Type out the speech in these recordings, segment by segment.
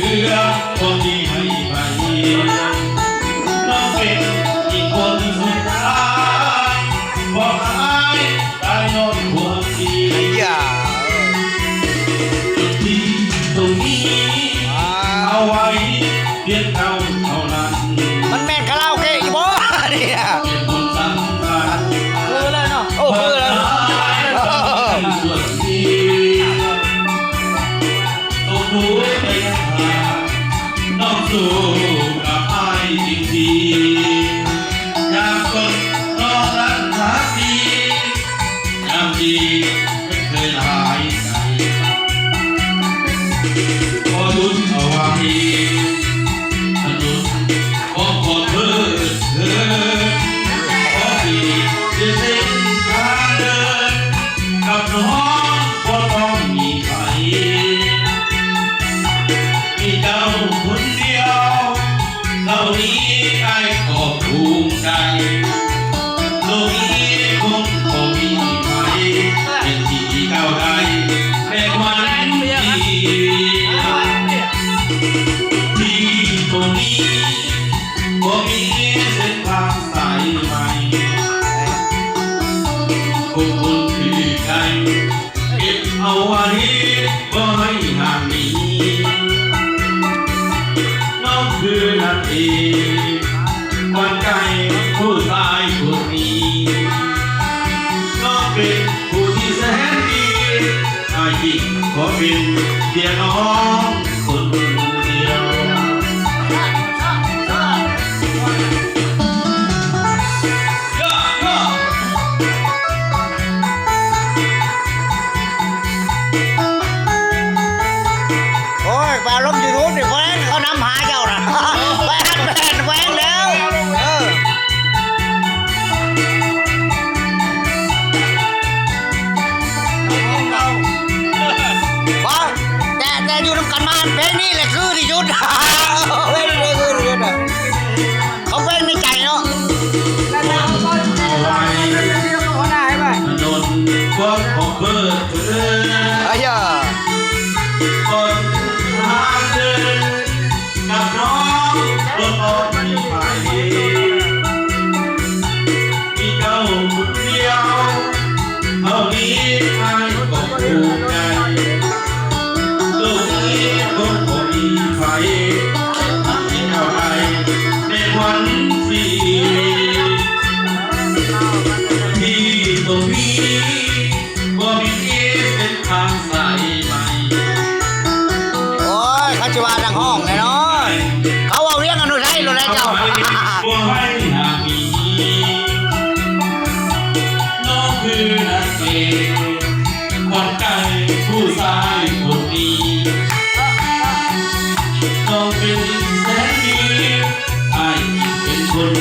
เหลือคนที่ไม่ไปน้องเป็นอีกคนสุดท้ายบอกอายตายนอนหัวดีจุดที่ตรงนี้เอาไว้เพียงเท่านั้นมันแม่นคาราโอเกะอยู่บ่เนี่ยเป็นคนสำคัญคือเลยเนาะโอ้คือเลยส่วนที่ต้องดูไปหาน้องสู้กับอายจริงๆอยากคนน้องรักษาดียามดีไม่เคยหายใจขอลุ้นเอาไว้ถนนขอขอเพื่อเธอขอดีจะเส้นทางเดินกับน้องก็ต้องมีใครมีเจ้าคนเดียวเท่านี้ไอ้ก็ภูมิใจโลกนี้คงบ่มีใครเป็นที่ก้าวได้ในวันที่ตรงนี้บ่มีเส้นทางสายใหม่คนคือใครเก็บเอาไว้บ่ให้ห่างหนีน้องคือนาทีควันใจผู้ชายคนนี้น้องเป็นผู้ที่แสนดีไอ้ที่ขอเป็นเพียงน้องคนเดียวโอ้ยปลาล้มอยู่นู้นดิแหวงเขานำหาเจ้าน่ะแหวงแล้วบ้าแต่อยู่นำกันมาเพลงนี้แหละคือที่สุดเพลงนี้คือที่สุดเขาเพลงในใจเนาะเอาไว้ถนนกว้างของเพื่อเธอไอ้ยาคนทางเดินกับน้องรถออกไม่ไปมีเจ้าคนเดียวเท่านี้ไอ้ก็ภูมิใจโลกนี้คงบ่มีใครที่เท่าไรในวันที่ตรงนี้บ่มีเส้นทางสายใหม่โอ้ยเขาจะว่าดังห้องเลยเนาะเขาว่าเวียงอนุชัยรู้แล้วเจ้าบ่ให้หามีน้องคือนักเตะขวัญใจผู้ชายคนนี้น้องเป็นแสนดีไอ้เป็นคน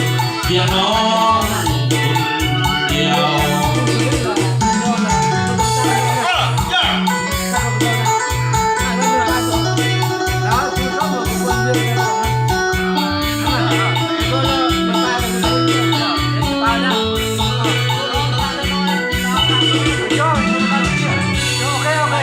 เพียงน้อง